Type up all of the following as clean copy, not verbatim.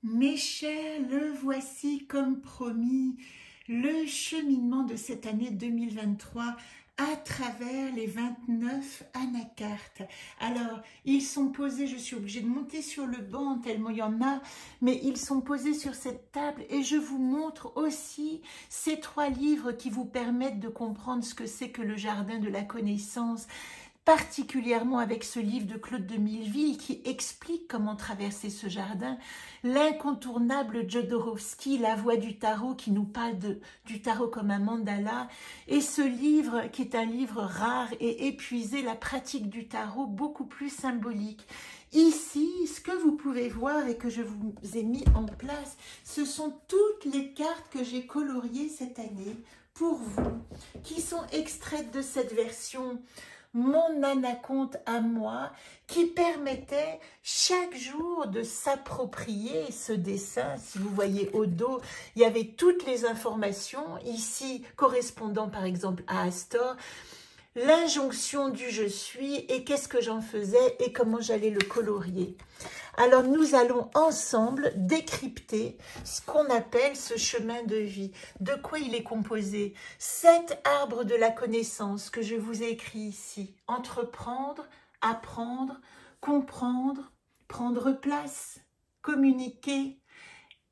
Mes chers, le voici comme promis, le cheminement de cette année 2023 à travers les 29 anacartes. Alors, ils sont posés, je suis obligée de monter sur le banc tellement il y en a, mais ils sont posés sur cette table et je vous montre aussi ces 3 livres qui vous permettent de comprendre ce que c'est que le jardin de la connaissance, particulièrement avec ce livre de Claude de Milleville qui explique comment traverser ce jardin, l'incontournable Jodorowsky, La Voix du Tarot, qui nous parle du tarot comme un mandala, et ce livre qui est un livre rare et épuisé, La pratique du tarot, beaucoup plus symbolique. Ici, ce que vous pouvez voir et que je vous ai mis en place, ce sont toutes les cartes que j'ai coloriées cette année pour vous, qui sont extraites de cette version Mon anaconte à moi, qui permettait chaque jour de s'approprier ce dessin. Si vous voyez au dos, il y avait toutes les informations, ici correspondant par exemple à Astor, l'injonction du je suis et qu'est-ce que j'en faisais et comment j'allais le colorier. Alors nous allons ensemble décrypter ce qu'on appelle ce chemin de vie. De quoi il est composé? 7 arbres de la connaissance que je vous ai écrit ici. Entreprendre, apprendre, comprendre, prendre place, communiquer,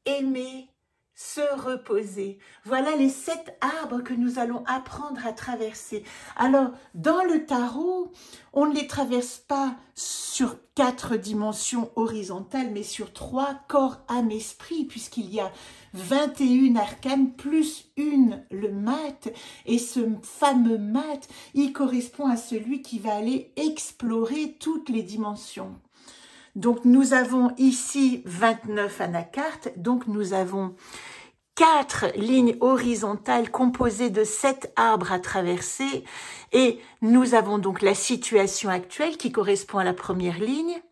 aimer, se reposer. Voilà les 7 arbres que nous allons apprendre à traverser. Alors, dans le tarot, on ne les traverse pas sur 4 dimensions horizontales, mais sur 3, corps, âme, esprit, puisqu'il y a 21 arcanes, plus une, le mat. Et ce fameux mat, il correspond à celui qui va aller explorer toutes les dimensions. Donc, nous avons ici 29 anacartes, donc nous avons 4 lignes horizontales composées de 7 arbres à traverser et nous avons donc la situation actuelle qui correspond à la première ligne,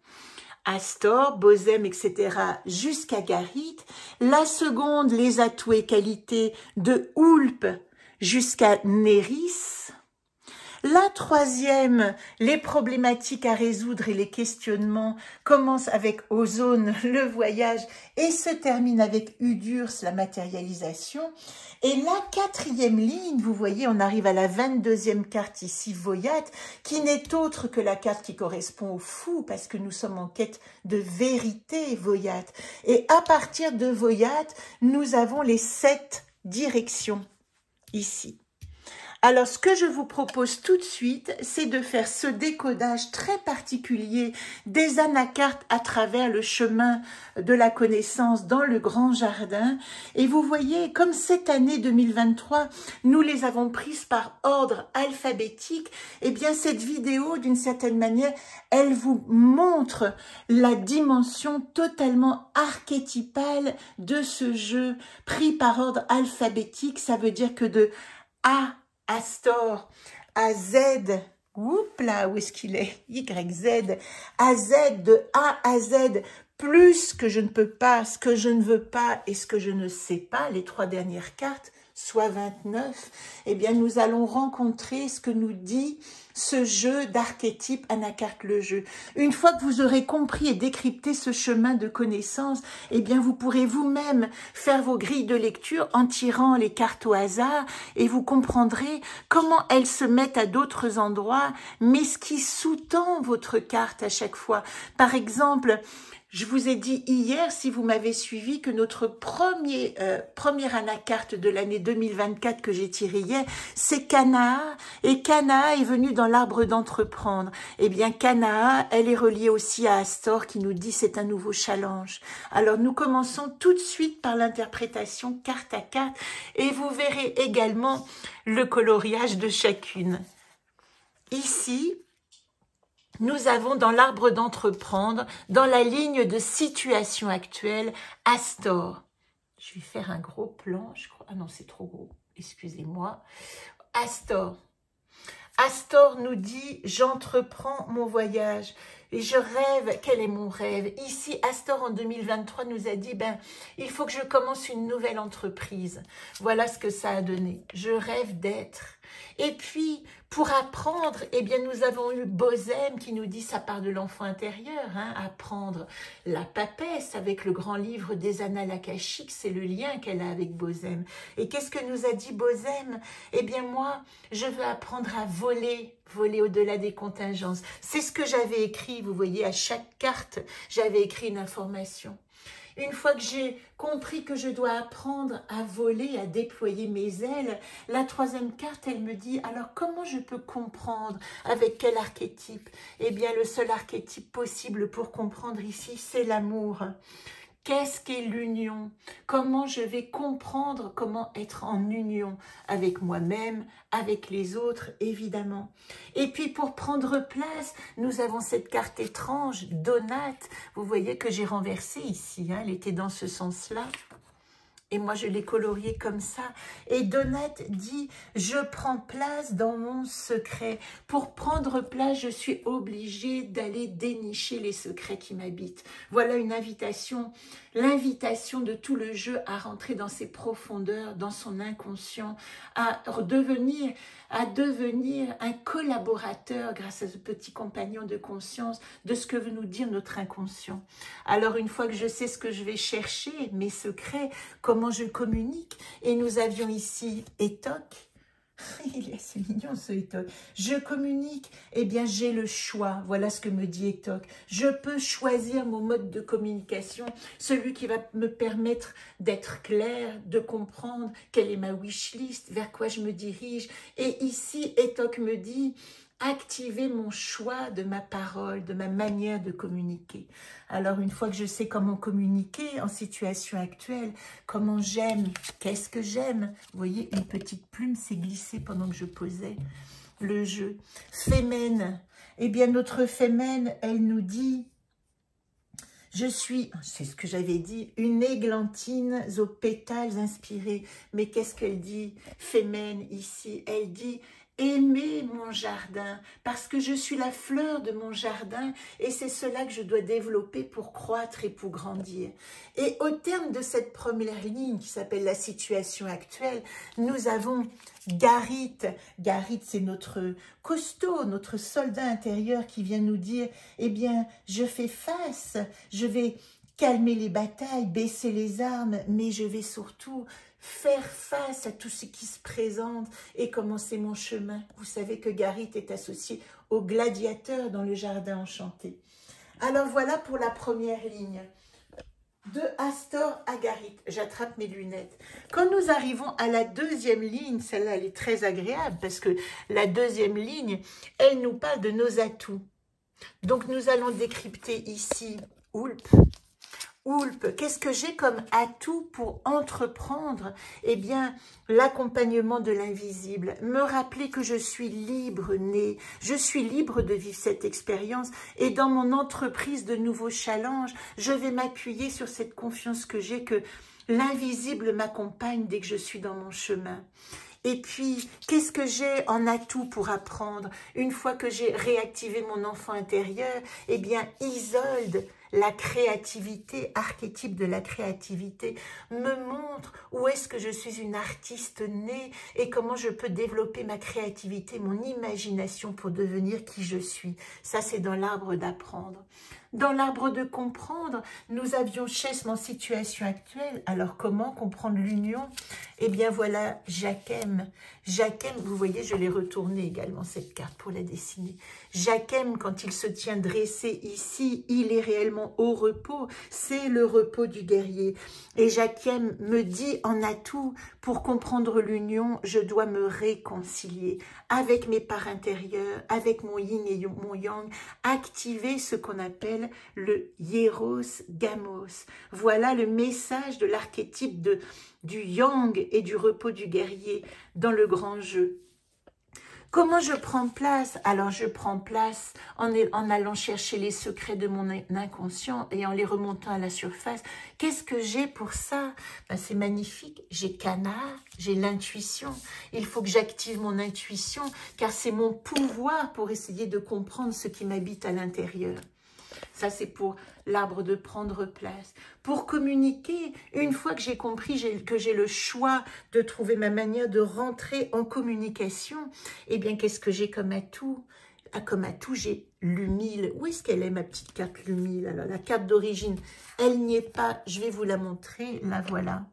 Astor, Bosem, etc. jusqu'à Garit. La seconde, les atouts et qualités de Houlpe jusqu'à Néris. La troisième, les problématiques à résoudre et les questionnements, commencent avec Ozone, le voyage, et se termine avec Udurs, la matérialisation. Et la 4e ligne, vous voyez, on arrive à la 22e carte ici, Voyat, qui n'est autre que la carte qui correspond au fou, parce que nous sommes en quête de vérité, Voyat. Et à partir de Voyat, nous avons les 7 directions ici. Alors, ce que je vous propose tout de suite, c'est de faire ce décodage très particulier des anacartes à travers le chemin de la connaissance dans le grand jardin. Et vous voyez, comme cette année 2023, nous les avons prises par ordre alphabétique, eh bien, cette vidéo, d'une certaine manière, elle vous montre la dimension totalement archétypale de ce jeu pris par ordre alphabétique. Ça veut dire que de A, Astor, à Z, oups là, où est-ce qu'il est? YZ, à Z, de A à Z, plus que je ne peux pas, ce que je ne veux pas et ce que je ne sais pas, les 3 dernières cartes, soit 29, eh bien nous allons rencontrer ce que nous dit ce jeu d'archétype Anacarte le jeu. Une fois que vous aurez compris et décrypté ce chemin de connaissance, eh bien vous pourrez vous-même faire vos grilles de lecture en tirant les cartes au hasard et vous comprendrez comment elles se mettent à d'autres endroits, mais ce qui sous-tend votre carte à chaque fois. Par exemple, je vous ai dit hier, si vous m'avez suivi, que notre première anacarte de l'année 2024 que j'ai tiré hier, c'est Kanaa. Et Kanaa est venue dans l'arbre d'entreprendre. Eh bien, Kanaa, elle est reliée aussi à Astor qui nous dit c'est un nouveau challenge. Alors, nous commençons tout de suite par l'interprétation carte à carte et vous verrez également le coloriage de chacune. Ici, nous avons dans l'arbre d'entreprendre, dans la ligne de situation actuelle, Astor. Je vais faire un gros plan, je crois. Ah non, c'est trop gros, excusez-moi. Astor. Astor nous dit « J'entreprends mon voyage ». Et je rêve, quel est mon rêve? Ici, Astor en 2023 nous a dit, il faut que je commence une nouvelle entreprise. Voilà ce que ça a donné. Je rêve d'être. Et puis, pour apprendre, eh bien, nous avons eu Bozem qui nous dit, ça part de l'enfant intérieur, hein, apprendre la papesse avec le grand livre des Annales akashiques, c'est le lien qu'elle a avec Bozem. Et qu'est-ce que nous a dit Bozem? Eh bien, moi, je veux apprendre à voler au-delà des contingences. C'est ce que j'avais écrit, vous voyez, à chaque carte, j'avais écrit une information. Une fois que j'ai compris que je dois apprendre à voler, à déployer mes ailes, la troisième carte, elle me dit, alors comment je peux comprendre avec quel archétype? Eh bien, le seul archétype possible pour comprendre ici, c'est l'amour. Qu'est-ce qu'est l'union? Comment je vais comprendre comment être en union avec moi-même, avec les autres, évidemment. Et puis pour prendre place, nous avons cette carte étrange, Donate. Vous voyez que j'ai renversé ici, hein, elle était dans ce sens-là. Et moi, je l'ai colorié comme ça. Et Donate dit, je prends place dans mon secret. Pour prendre place, je suis obligée d'aller dénicher les secrets qui m'habitent. Voilà une invitation, l'invitation de tout le jeu à rentrer dans ses profondeurs, dans son inconscient, à devenir un collaborateur grâce à ce petit compagnon de conscience de ce que veut nous dire notre inconscient. Alors, une fois que je sais ce que je vais chercher, mes secrets, comment je communique, et nous avions ici Etok. Il est assez mignon ce Etok. Je communique, eh bien j'ai le choix. Voilà ce que me dit Etok. Je peux choisir mon mode de communication, celui qui va me permettre d'être clair, de comprendre quelle est ma wishlist, vers quoi je me dirige. Et ici, Etok me dit, activer mon choix de ma parole, de ma manière de communiquer. Alors, une fois que je sais comment communiquer en situation actuelle, comment j'aime, qu'est-ce que j'aime, vous voyez, une petite plume s'est glissée pendant que je posais le jeu. Fémène, eh bien, notre Fémène, elle nous dit, je suis, c'est ce que j'avais dit, une églantine aux pétales inspirés. Mais qu'est-ce qu'elle dit, Fémène, ici? Elle dit, aimer mon jardin, parce que je suis la fleur de mon jardin et c'est cela que je dois développer pour croître et pour grandir. Et au terme de cette première ligne qui s'appelle la situation actuelle, nous avons Garit. Garit, c'est notre costaud, notre soldat intérieur qui vient nous dire, eh bien, je fais face, je vais calmer les batailles, baisser les armes, mais je vais surtout faire face à tout ce qui se présente et commencer mon chemin. Vous savez que Garit est associé au gladiateur dans le jardin enchanté. Alors voilà pour la première ligne. De Astor à Garit. J'attrape mes lunettes. Quand nous arrivons à la deuxième ligne, celle-là elle est très agréable parce que la deuxième ligne, elle nous parle de nos atouts. Donc nous allons décrypter ici Oulp. Oulp, qu'est-ce que j'ai comme atout pour entreprendre? Eh bien, l'accompagnement de l'invisible. Me rappeler que je suis libre née, je suis libre de vivre cette expérience et dans mon entreprise de nouveaux challenges, je vais m'appuyer sur cette confiance que j'ai que l'invisible m'accompagne dès que je suis dans mon chemin. Et puis, qu'est-ce que j'ai en atout pour apprendre? Une fois que j'ai réactivé mon enfant intérieur, eh bien, Isolde, la créativité, archétype de la créativité, me montre où est-ce que je suis une artiste née et comment je peux développer ma créativité, mon imagination pour devenir qui je suis. Ça, c'est dans l'arbre d'apprendre. Dans l'arbre de comprendre, nous avions Chessme en situation actuelle. Alors, comment comprendre l'union? Eh bien, voilà Jacquem. Jacquem, vous voyez, je l'ai retourné également, cette carte, pour la dessiner. Jacquem, quand il se tient dressé ici, il est réellement au repos. C'est le repos du guerrier. Et Jacquem me dit en atout, pour comprendre l'union, je dois me réconcilier avec mes parts intérieures, avec mon yin et mon yang, activer ce qu'on appelle le hieros gamos. Voilà le message de l'archétype du yang et du repos du guerrier dans le grand jeu. Comment je prends place? Alors, je prends place en allant chercher les secrets de mon inconscient et en les remontant à la surface. Qu'est-ce que j'ai pour ça? Ben, c'est magnifique. J'ai Canard, j'ai l'intuition. Il faut que j'active mon intuition car c'est mon pouvoir pour essayer de comprendre ce qui m'habite à l'intérieur. Ça, c'est pour l'arbre de prendre place. Pour communiquer, une fois que j'ai compris que j'ai le choix de trouver ma manière de rentrer en communication, eh bien, qu'est-ce que j'ai comme atout? Ah, comme atout, j'ai l'humile. Où est-ce qu'elle est, ma petite carte l'humile? Alors, la carte d'origine, elle n'y est pas. Je vais vous la montrer. La voilà.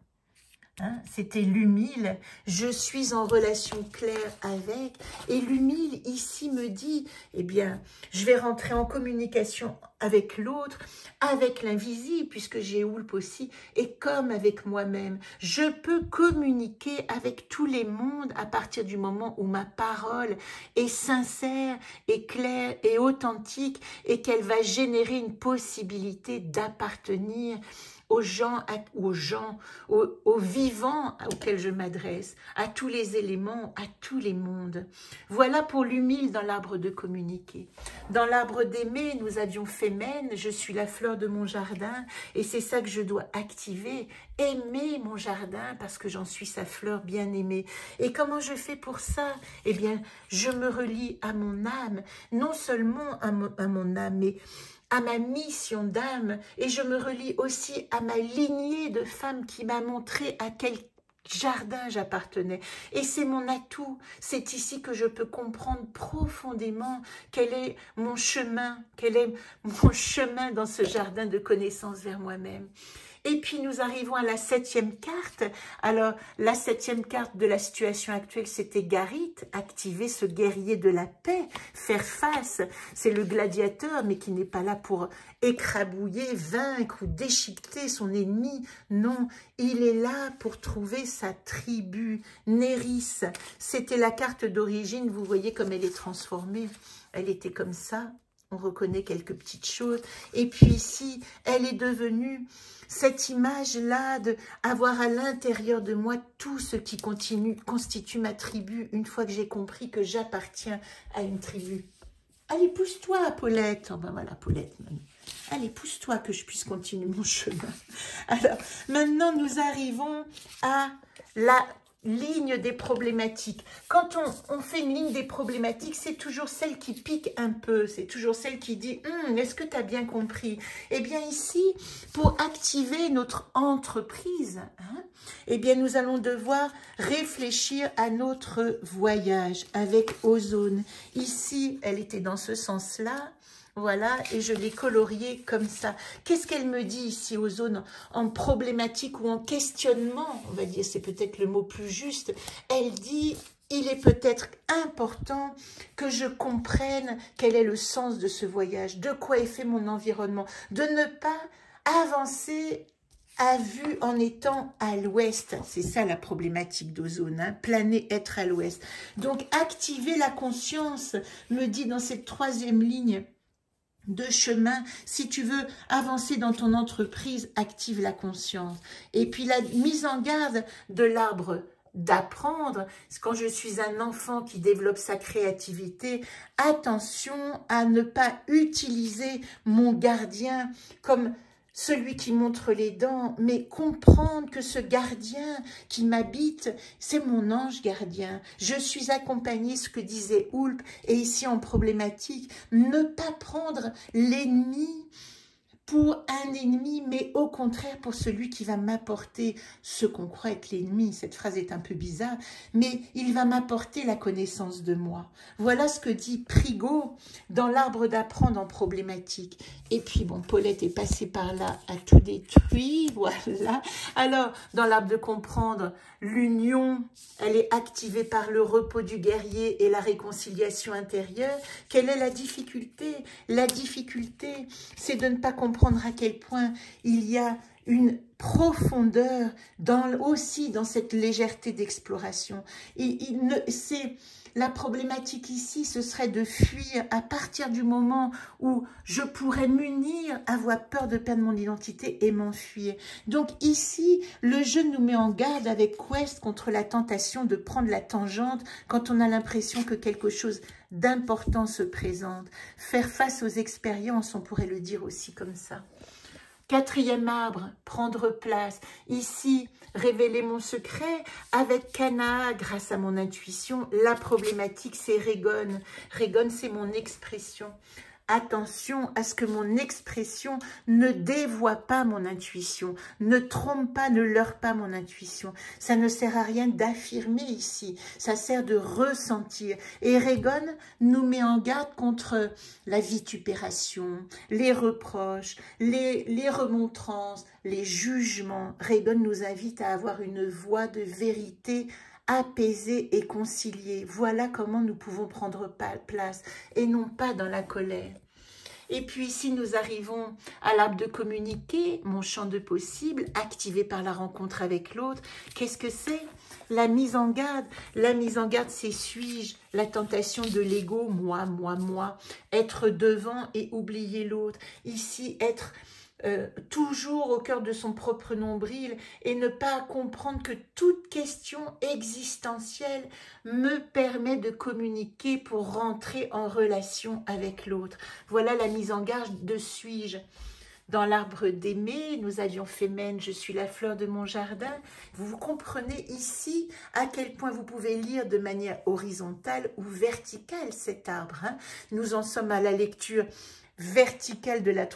Hein, c'était l'humile, je suis en relation claire avec, et l'humile ici me dit, eh bien, je vais rentrer en communication avec l'autre, avec l'invisible, puisque j'ai Oulp aussi, et comme avec moi-même. Je peux communiquer avec tous les mondes à partir du moment où ma parole est sincère, est claire et authentique, et qu'elle va générer une possibilité d'appartenir aux aux vivants auxquels je m'adresse, à tous les éléments, à tous les mondes. Voilà pour l'humile dans l'arbre de communiquer. Dans l'arbre d'aimer, nous avions Fémène, je suis la fleur de mon jardin, et c'est ça que je dois activer, aimer mon jardin, parce que j'en suis sa fleur bien-aimée. Et comment je fais pour ça? Eh bien, je me relie à mon âme, non seulement à mon âme, mais à ma mission d'âme, et je me relie aussi à ma lignée de femmes qui m'a montré à quel jardin j'appartenais. Et c'est mon atout, c'est ici que je peux comprendre profondément quel est mon chemin dans ce jardin de connaissance vers moi-même. Et puis nous arrivons à la 7e carte. Alors la 7e carte de la situation actuelle, c'était Garit, activer ce guerrier de la paix, faire face. C'est le gladiateur, mais qui n'est pas là pour écrabouiller, vaincre ou déchiqueter son ennemi. Non, il est là pour trouver sa tribu. Néris, c'était la carte d'origine. Vous voyez comme elle est transformée. Elle était comme ça. On reconnaît quelques petites choses. Et puis ici, elle est devenue cette image-là d'avoir à l'intérieur de moi tout ce qui constitue ma tribu, une fois que j'ai compris que j'appartiens à une tribu. Allez, pousse-toi, Paulette. Oh ben voilà, Paulette. Allez, pousse-toi que je puisse continuer mon chemin. Alors, maintenant, nous arrivons à la ligne des problématiques. Quand on fait une ligne des problématiques, c'est toujours celle qui pique un peu, c'est toujours celle qui dit « Est-ce que tu as bien compris ?» Eh bien ici, pour activer notre entreprise, eh bien nous allons devoir réfléchir à notre voyage avec Ozone. Ici, elle était dans ce sens-là. Voilà, et je l'ai coloriée comme ça. Qu'est-ce qu'elle me dit ici, Ozone, en problématique ou en questionnement? On va dire, c'est peut-être le mot plus juste. Elle dit, il est peut-être important que je comprenne quel est le sens de ce voyage, de quoi est fait mon environnement, de ne pas avancer à vue en étant à l'ouest. C'est ça la problématique d'Ozone, hein, planer, être à l'ouest. Donc, activer la conscience, me dit dans cette 3e ligne, de chemin, si tu veux avancer dans ton entreprise, active la conscience. Et puis la mise en garde de l'arbre d'apprendre, quand je suis un enfant qui développe sa créativité, attention à ne pas utiliser mon gardien comme celui qui montre les dents, mais comprendre que ce gardien qui m'habite, c'est mon ange gardien. Je suis accompagnée, ce que disait Oulp, et ici en problématique, ne pas prendre l'ennemi pour un ennemi, mais au contraire pour celui qui va m'apporter ce qu'on croit être l'ennemi. Cette phrase est un peu bizarre, mais il va m'apporter la connaissance de moi. Voilà ce que dit Prigaud dans l'arbre d'apprendre en problématique. Et puis, bon, Paulette est passée par là, a tout détruit, voilà. Alors, dans l'arbre de comprendre, l'union, elle est activée par le repos du guerrier et la réconciliation intérieure. Quelle est la difficulté? La difficulté, c'est de ne pas comprendre à quel point il y a une profondeur aussi dans cette légèreté d'exploration. C'est la problématique ici, ce serait de fuir à partir du moment où je pourrais m'unir, avoir peur de perdre mon identité et m'enfuir. Donc ici, le jeu nous met en garde avec Quest contre la tentation de prendre la tangente quand on a l'impression que quelque chose d'important se présente. Faire face aux expériences, on pourrait le dire aussi comme ça. 4e arbre, prendre place. Ici, révéler mon secret. Avec Cana, grâce à mon intuition, la problématique, c'est Régone. Régone, c'est mon expression. Attention à ce que mon expression ne dévoie pas mon intuition, ne trompe pas, ne leurre pas mon intuition. Ça ne sert à rien d'affirmer ici, ça sert de ressentir. Et Eregon nous met en garde contre la vitupération, les reproches, les remontrances, les jugements. Eregon nous invite à avoir une voix de vérité apaisée et conciliée. Voilà comment nous pouvons prendre place et non pas dans la colère. Et puis, si nous arrivons à l'arbre de communiquer, mon champ de possible, activé par la rencontre avec l'autre, qu'est-ce que c'est? La mise en garde. La mise en garde, c'est suis-je? La tentation de l'ego, moi, moi, moi. Être devant et oublier l'autre. Ici, être toujours au cœur de son propre nombril et ne pas comprendre que toute question existentielle me permet de communiquer pour rentrer en relation avec l'autre. Voilà la mise en garde de suis-je. Dans l'arbre d'aimer, nous avions fait mène, je suis la fleur de mon jardin. Vous comprenez ici à quel point vous pouvez lire de manière horizontale ou verticale cet arbre. Hein. Nous en sommes à la lecture verticale de la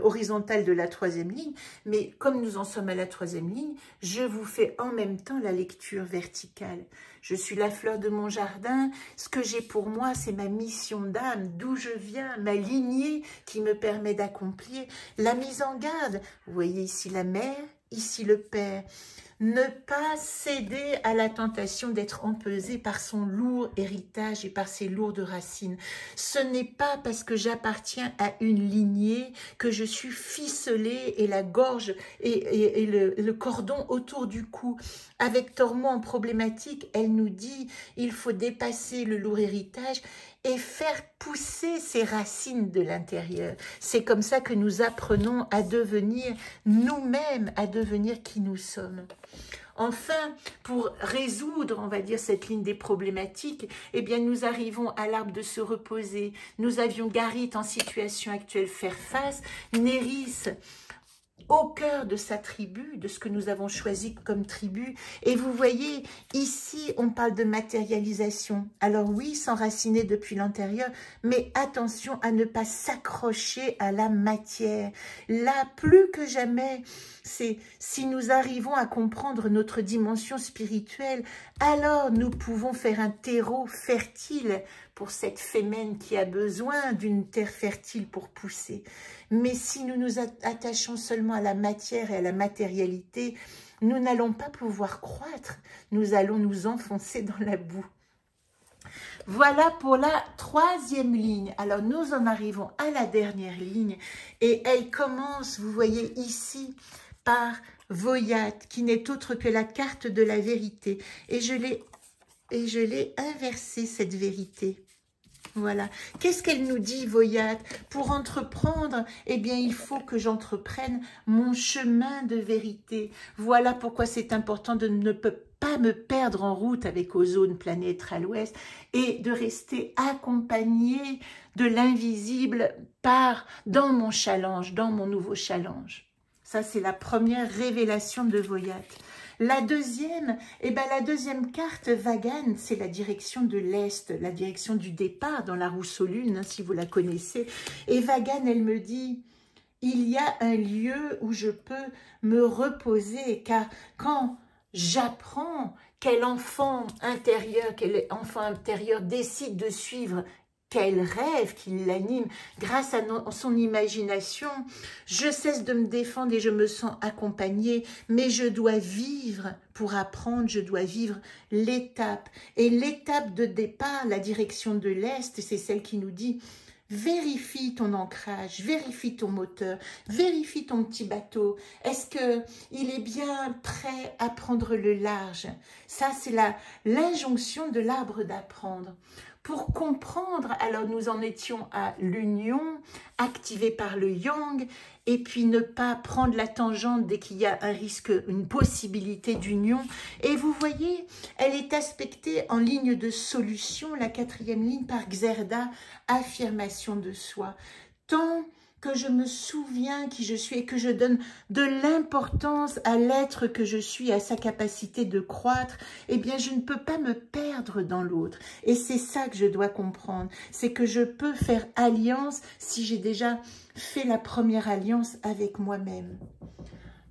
horizontale de la troisième ligne, mais comme nous en sommes à la troisième ligne, je vous fais en même temps la lecture verticale. Je suis la fleur de mon jardin, ce que j'ai pour moi, c'est ma mission d'âme, d'où je viens, ma lignée qui me permet d'accomplir la mise en garde. Vous voyez ici la mère, ici le père. Ne pas céder à la tentation d'être empesé par son lourd héritage et par ses lourdes racines. Ce n'est pas parce que j'appartiens à une lignée que je suis ficelée et la gorge et le cordon autour du cou. Avec Tormod en problématique, elle nous dit il faut dépasser le lourd héritage et faire pousser ses racines de l'intérieur. C'est comme ça que nous apprenons à devenir nous-mêmes, à devenir qui nous sommes. Enfin, pour résoudre, on va dire, cette ligne des problématiques, eh bien, nous arrivons à l'arbre de se reposer. Nous avions Garit en situation actuelle faire face, Néris au cœur de sa tribu, de ce que nous avons choisi comme tribu. Et vous voyez, ici, on parle de matérialisation. Alors oui, s'enraciner depuis l'intérieur, mais attention à ne pas s'accrocher à la matière. Là, plus que jamais, c'est si nous arrivons à comprendre notre dimension spirituelle, alors nous pouvons faire un terreau fertile pour cette fémène qui a besoin d'une terre fertile pour pousser. Mais si nous nous attachons seulement à la matière et à la matérialité, nous n'allons pas pouvoir croître, nous allons nous enfoncer dans la boue. Voilà pour la troisième ligne. Alors nous en arrivons à la dernière ligne et elle commence, vous voyez ici, par Voyat, qui n'est autre que la carte de la vérité. Et je l'ai inversée, cette vérité. Voilà. Qu'est-ce qu'elle nous dit, Voyat? Pour entreprendre, eh bien, il faut que j'entreprenne mon chemin de vérité. Voilà pourquoi c'est important de ne pas me perdre en route avec Ozone, planète à l'ouest, et de rester accompagné de l'invisible dans mon challenge, dans mon nouveau challenge. Ça, c'est la première révélation de Voyat. La deuxième, la deuxième carte, Vagan, c'est la direction de l'Est, la direction du départ dans la Rousseau-Lune, hein, si vous la connaissez. Et Vagan, elle me dit, il y a un lieu où je peux me reposer, car quand j'apprends quel enfant intérieur décide de suivre quel rêve qui l'anime, grâce à son imagination, je cesse de me défendre et je me sens accompagnée, mais je dois vivre pour apprendre, je dois vivre l'étape. Et l'étape de départ, la direction de l'Est, c'est celle qui nous dit vérifie ton ancrage, vérifie ton moteur, vérifie ton petit bateau. Est-ce qu'il est bien prêt à prendre le large? Ça, c'est l'injonction de l'arbre d'apprendre. Pour comprendre, alors nous en étions à l'union, activée par le yang, et puis ne pas prendre la tangente dès qu'il y a un risque, une possibilité d'union. Et vous voyez, elle est aspectée en ligne de solution, la quatrième ligne, par Xerda, affirmation de soi. Tant que je me souviens qui je suis et que je donne de l'importance à l'être que je suis, à sa capacité de croître, eh bien je ne peux pas me perdre dans l'autre. Et c'est ça que je dois comprendre, c'est que je peux faire alliance si j'ai déjà fait la alliance avec moi-même.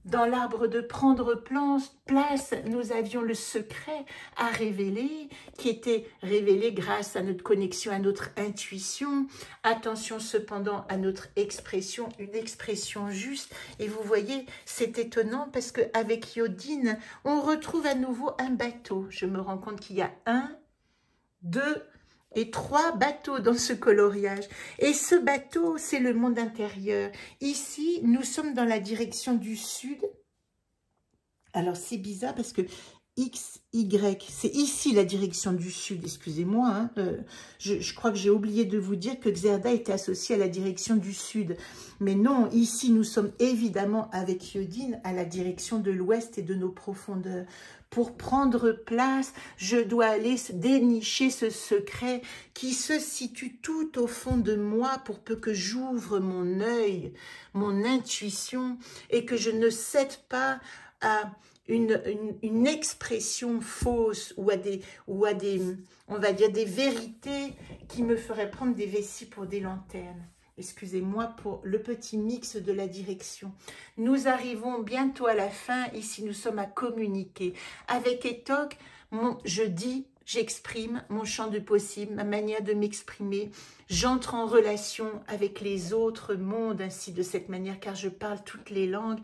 Dans l'arbre de prendre place, nous avions le secret à révéler, qui était révélé grâce à notre connexion, à notre intuition. Attention cependant à notre expression, une expression juste. Et vous voyez, c'est étonnant parce qu'avec Yodine, on retrouve à nouveau un bateau. Je me rends compte qu'il y a 1, 2 et 3 bateaux dans ce coloriage. Et ce bateau, c'est le monde intérieur. Ici, nous sommes dans la direction du sud. Alors, c'est bizarre parce que X, Y, c'est ici la direction du sud, excusez-moi. Hein, je crois que j'ai oublié de vous dire que Xerda était associée à la direction du sud. Mais non, ici, nous sommes évidemment avec Yodine à la direction de l'ouest et de nos profondeurs. Pour prendre place, je dois aller dénicher ce secret qui se situe tout au fond de moi pour peu que j'ouvre mon œil, mon intuition et que je ne cède pas à une expression fausse ou à des, on va dire, des vérités qui me feraient prendre des vessies pour des lanternes. Excusez-moi pour le petit mix de la direction. Nous arrivons bientôt à la fin. Ici, nous sommes à communiquer. Avec Etok, je dis, j'exprime mon champ de possible, ma manière de m'exprimer. J'entre en relation avec les autres mondes ainsi de cette manière, car je parle toutes les langues.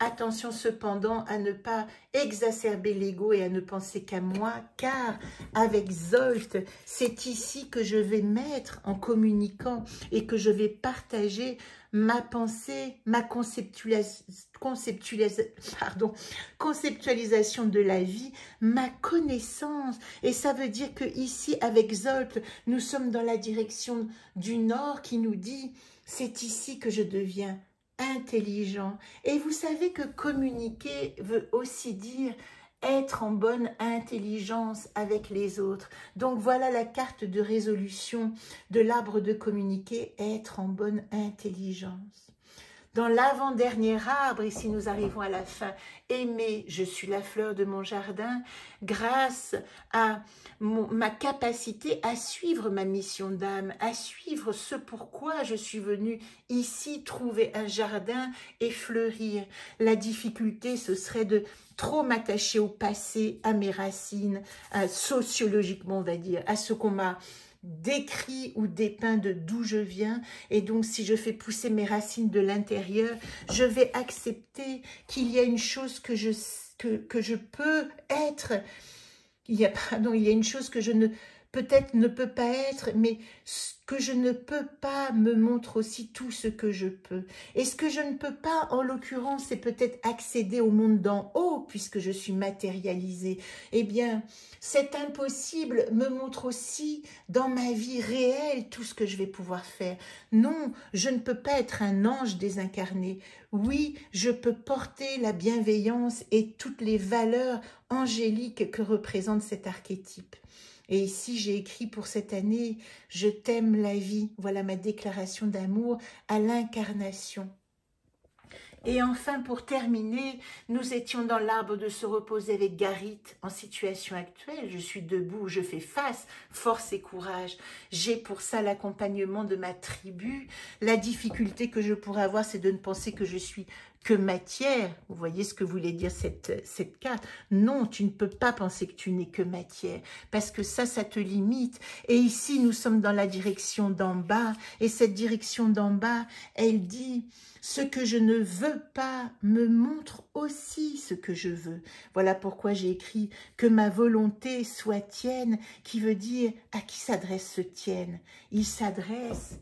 Attention cependant à ne pas exacerber l'ego et à ne penser qu'à moi, car avec Zolt, c'est ici que je vais mettre en communiquant et que je vais partager ma pensée, ma conceptualisation de la vie, ma connaissance. Et ça veut dire que ici, avec Zolt, nous sommes dans la direction du Nord qui nous dit « c'est ici que je deviens intelligent ». Et vous savez que communiquer veut aussi dire être en bonne intelligence avec les autres. Donc voilà la carte de résolution de l'arbre de communiquer, être en bonne intelligence. Dans l'avant-dernier arbre, ici nous arrivons à la fin, aimer, je suis la fleur de mon jardin, grâce à ma capacité à suivre ma mission d'âme, à suivre ce pourquoi je suis venue ici trouver un jardin et fleurir. La difficulté, ce serait de trop m'attacher au passé, à mes racines, sociologiquement on va dire, à ce qu'on m'a décrit ou dépeint de d'où je viens. Et donc si je fais pousser mes racines de l'intérieur, je vais accepter qu'il y a une chose que je peux être. Il y a une chose que je peut-être ne peux pas être, mais que je ne peux pas me montre aussi tout ce que je peux. Et ce que je ne peux pas, en l'occurrence, c'est peut-être accéder au monde d'en haut, puisque je suis matérialisée. Eh bien, cet impossible me montre aussi dans ma vie réelle tout ce que je vais pouvoir faire. Non, je ne peux pas être un ange désincarné. Oui, je peux porter la bienveillance et toutes les valeurs angéliques que représente cet archétype. Et ici, j'ai écrit pour cette année, « Je t'aime la vie ». Voilà ma déclaration d'amour à l'incarnation. Et enfin, pour terminer, nous étions dans l'arbre de se reposer avec Garit en situation actuelle. Je suis debout, je fais face, force et courage. J'ai pour ça l'accompagnement de ma tribu. La difficulté que je pourrais avoir, c'est de ne penser que je suis que matière. Vous voyez ce que voulait dire cette carte? Non, tu ne peux pas penser que tu n'es que matière, parce que ça te limite. Et ici, nous sommes dans la direction d'en bas, et cette direction d'en bas, elle dit... Ce que je ne veux pas me montre aussi ce que je veux. Voilà pourquoi j'ai écrit que ma volonté soit tienne, qui veut dire à qui s'adresse ce tienne. Il s'adresse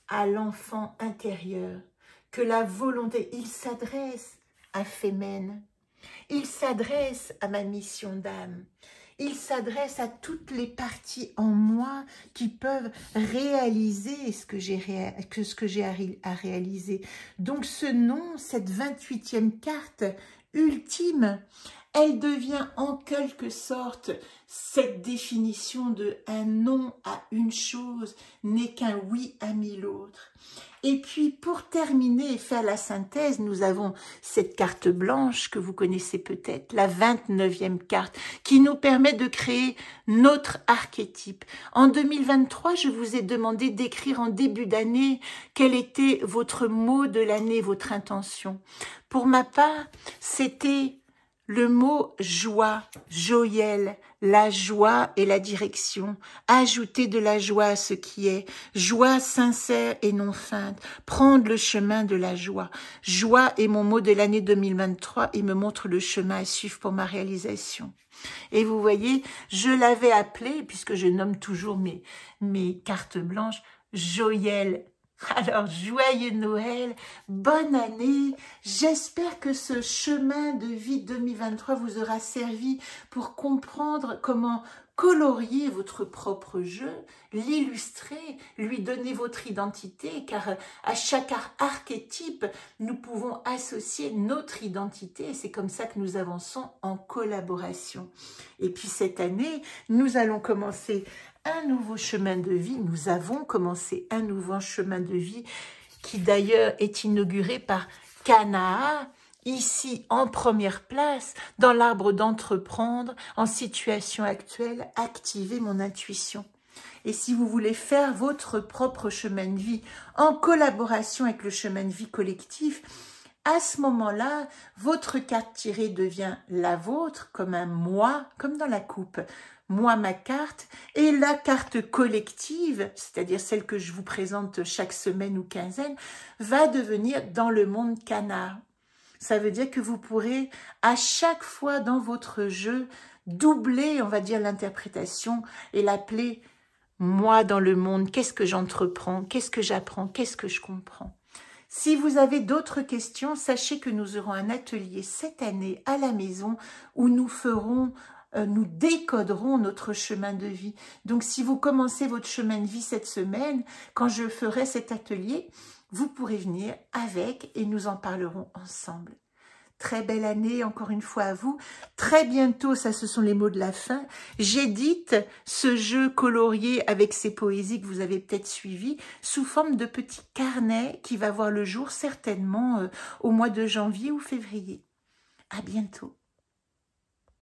à l'enfant intérieur. Que la volonté, il s'adresse à Fémène. Il s'adresse à ma mission d'âme. Il s'adresse à toutes les parties en moi qui peuvent réaliser ce que j'ai à réaliser. Donc ce nom, cette 28e carte, ultime. Elle devient en quelque sorte cette définition de un non à une chose n'est qu'un oui à mille autres. Et puis pour terminer et faire la synthèse, nous avons cette carte blanche que vous connaissez peut-être, la 29e carte, qui nous permet de créer notre archétype. En 2023, je vous ai demandé d'écrire en début d'année quel était votre mot de l'année, votre intention. Pour ma part, c'était le mot joie, joyelle, la joie et la direction. Ajouter de la joie à ce qui est. Joie sincère et non feinte. Prendre le chemin de la joie. Joie est mon mot de l'année 2023 et me montre le chemin à suivre pour ma réalisation. Et vous voyez, je l'avais appelé, puisque je nomme toujours mes cartes blanches, joyelle. Alors, joyeux Noël, bonne année, j'espère que ce chemin de vie 2023 vous aura servi pour comprendre comment colorier votre propre jeu, l'illustrer, lui donner votre identité, car à chaque archétype, nous pouvons associer notre identité, et c'est comme ça que nous avançons en collaboration. Et puis cette année, nous allons commencer un nouveau chemin de vie. Nous avons commencé un nouveau chemin de vie qui d'ailleurs est inauguré par Kanaa, ici en première place, dans l'arbre d'entreprendre, en situation actuelle, activer mon intuition. Et si vous voulez faire votre propre chemin de vie en collaboration avec le chemin de vie collectif, à ce moment-là, votre carte tirée devient la vôtre, comme un moi, comme dans la coupe. Moi, ma carte, et la carte collective, c'est-à-dire celle que je vous présente chaque semaine ou quinzaine, va devenir dans le monde Kanaa. Ça veut dire que vous pourrez, à chaque fois dans votre jeu, doubler, on va dire, l'interprétation et l'appeler « moi dans le monde ». Qu'est-ce que j'entreprends? Qu'est-ce que j'apprends? Qu'est-ce que je comprends? Si vous avez d'autres questions, sachez que nous aurons un atelier cette année à la maison où nous décoderons notre chemin de vie. Donc, si vous commencez votre chemin de vie cette semaine, quand je ferai cet atelier, vous pourrez venir avec et nous en parlerons ensemble. Très belle année, encore une fois à vous. Très bientôt, ça ce sont les mots de la fin, j'édite ce jeu colorié avec ces poésies que vous avez peut-être suivies sous forme de petits carnets qui va voir le jour certainement au mois de janvier ou février. À bientôt.